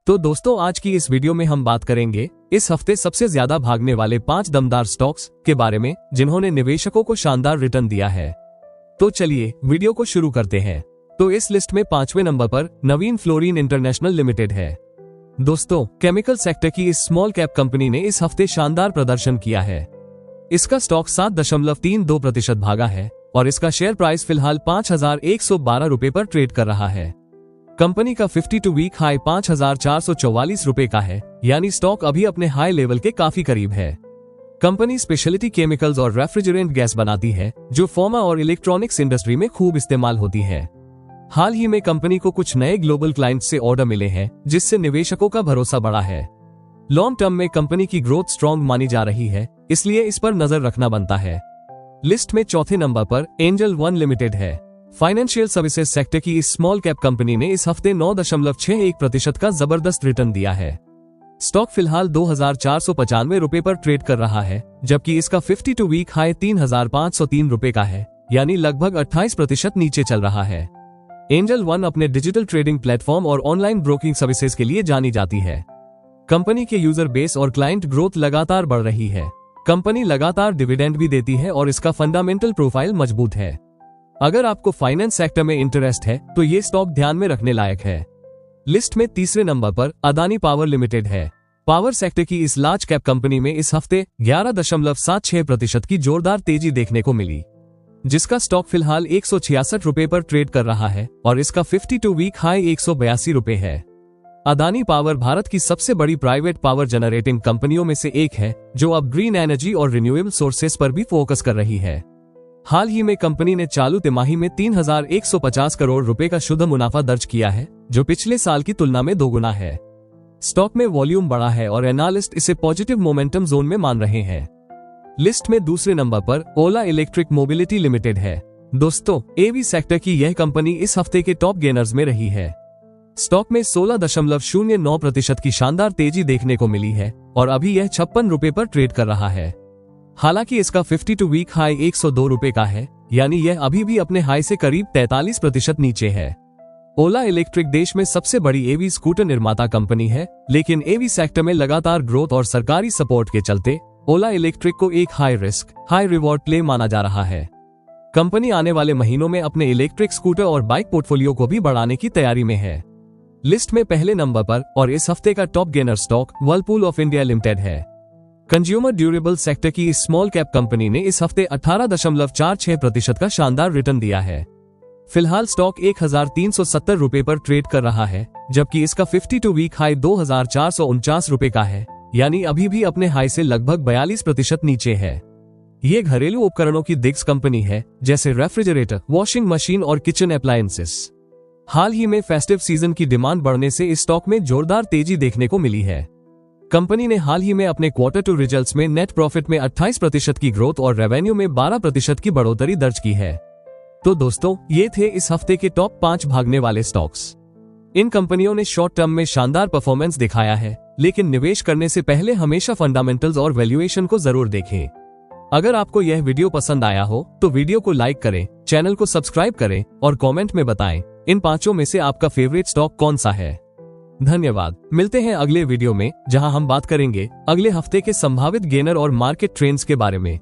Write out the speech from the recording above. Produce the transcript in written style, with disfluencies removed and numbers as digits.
तो दोस्तों आज की इस वीडियो में हम बात करेंगे इस हफ्ते सबसे ज्यादा भागने वाले 5 दमदार स्टॉक्स के बारे में जिन्होंने निवेशकों को शानदार रिटर्न दिया है। तो चलिए वीडियो को शुरू करते हैं। तो इस लिस्ट में 5वें नंबर पर नवीन फ्लोरीन इंटरनेशनल लिमिटेड है। दोस्तों केमिकल सेक्टर की इस स्मॉल कैप कंपनी ने इस हफ्ते शानदार प्रदर्शन किया है। इसका स्टॉक 7.32% भागा है और इसका शेयर प्राइस फिलहाल 5,112 रुपए पर ट्रेड कर रहा है। कंपनी का 52 वीक हाई 5,444 रुपए का है, यानी स्टॉक अभी अपने हाई लेवल के काफी करीब है। कंपनी स्पेशलिटी केमिकल्स और रेफ्रिजरेंट गैस बनाती है जो फार्मा और इलेक्ट्रॉनिक्स इंडस्ट्री में खूब इस्तेमाल होती है। हाल ही में कंपनी को कुछ नए ग्लोबल क्लाइंट्स से ऑर्डर मिले हैं जिससे निवेशकों का भरोसा बढ़ा है। लॉन्ग टर्म में कंपनी की ग्रोथ स्ट्रॉन्ग मानी जा रही है, इसलिए इस पर नजर रखना बनता है। लिस्ट में चौथे नंबर पर एंजल वन लिमिटेड है। फाइनेंशियल सर्विसेज सेक्टर की इस स्मॉल कैप कंपनी ने इस हफ्ते 9.61% का जबरदस्त रिटर्न दिया है। स्टॉक फिलहाल 2,495 रुपए पर ट्रेड कर रहा है, जबकि इसका 52 वीक हाई 3,503 रुपए का है, यानी लगभग 28% नीचे चल रहा है। एंजल वन अपने डिजिटल ट्रेडिंग प्लेटफॉर्म और ऑनलाइन ब्रोकिंग सर्विसेज के लिए जानी जाती है। कंपनी के यूजर बेस और क्लाइंट ग्रोथ लगातार बढ़ रही है। कंपनी लगातार डिविडेंड भी देती है और इसका फंडामेंटल प्रोफाइल मजबूत है। अगर आपको फाइनेंस सेक्टर में इंटरेस्ट है तो ये स्टॉक ध्यान में रखने लायक है। लिस्ट में तीसरे नंबर पर अदानी पावर लिमिटेड है। पावर सेक्टर की इस लार्ज कैप कंपनी में इस हफ्ते 11.76% की जोरदार तेजी देखने को मिली, जिसका स्टॉक फिलहाल 166 रुपए पर ट्रेड कर रहा है और इसका 52 वीक हाई 182 रुपए है। अदानी पावर भारत की सबसे बड़ी प्राइवेट पावर जनरेटिंग कंपनियों में से एक है जो अब ग्रीन एनर्जी और रिन्यूएबल सोर्सेस पर भी फोकस कर रही है। हाल ही में कंपनी ने चालू तिमाही में 3,150 करोड़ रुपए का शुद्ध मुनाफा दर्ज किया है, जो पिछले साल की तुलना में दोगुना है। स्टॉक में वॉल्यूम बढ़ा है और एनालिस्ट इसे पॉजिटिव मोमेंटम जोन में मान रहे हैं। लिस्ट में दूसरे नंबर पर ओला इलेक्ट्रिक मोबिलिटी लिमिटेड है। दोस्तों एवी सेक्टर की यह कंपनी इस हफ्ते के टॉप गेनर्स में रही है। स्टॉक में 16.09% की शानदार तेजी देखने को मिली है और अभी यह 56 रुपए पर ट्रेड कर रहा है। हालांकि इसका 52 वीक हाई 102 रुपए का है, यानी यह अभी भी अपने हाई से करीब 43% नीचे है। ओला इलेक्ट्रिक देश में सबसे बड़ी एवी स्कूटर निर्माता कंपनी है, लेकिन एवी सेक्टर में लगातार ग्रोथ और सरकारी सपोर्ट के चलते ओला इलेक्ट्रिक को एक high risk high reward play माना जा रहा है। कंपनी आने वाले महीनों में अपने इलेक्ट्रिक स्कूटर और बाइक पोर्टफोलियो को भी बढ़ाने की तैयारी में है। लिस्ट में पहले नंबर पर और इस हफ्ते का top gainer stock Whirlpool of India limited है। कंज्यूमर ड्यूरेबल सेक्टर की इस स्मॉल कैप कंपनी ने इस हफ्ते 18.46% का शानदार रिटर्न दिया है। फिलहाल स्टॉक 1,370 रुपए पर ट्रेड कर रहा है, जबकि इसका 52 वीक हाई 2,449 रुपए का है, यानी अभी भी अपने हाई से लगभग 42% नीचे है। ये घरेलू उपकरणों की दिग्गज कंपनी है, जैसे रेफ्रिजरेटर, वॉशिंग मशीन और किचन अप्लायंसेस। हाल ही में फेस्टिव सीजन की डिमांड बढ़ने से इस स्टॉक में जोरदार तेजी देखने को मिली है। कंपनी ने हाल ही में अपने क्वार्टर टू रिजल्ट्स में नेट प्रॉफिट में 28% की ग्रोथ और रेवेन्यू में 12% की बढ़ोतरी दर्ज की है। तो दोस्तों ये थे इस हफ्ते के टॉप 5 भागने वाले स्टॉक्स। इन कंपनियों ने शॉर्ट टर्म में शानदार परफॉर्मेंस दिखाया है, लेकिन निवेश करने से पहले हमेशा फंडामेंटल्स और वैल्यूएशन को जरूर देखें। अगर आपको यह वीडियो पसंद आया हो तो वीडियो को लाइक करें, चैनल को सब्सक्राइब करें और कमेंट में बताएं इन 5 में से आपका फेवरेट स्टॉक कौन सा है। धन्यवाद। मिलते हैं अगले वीडियो में, जहां हम बात करेंगे अगले हफ्ते के संभावित गेनर और मार्केट ट्रेंड्स के बारे में।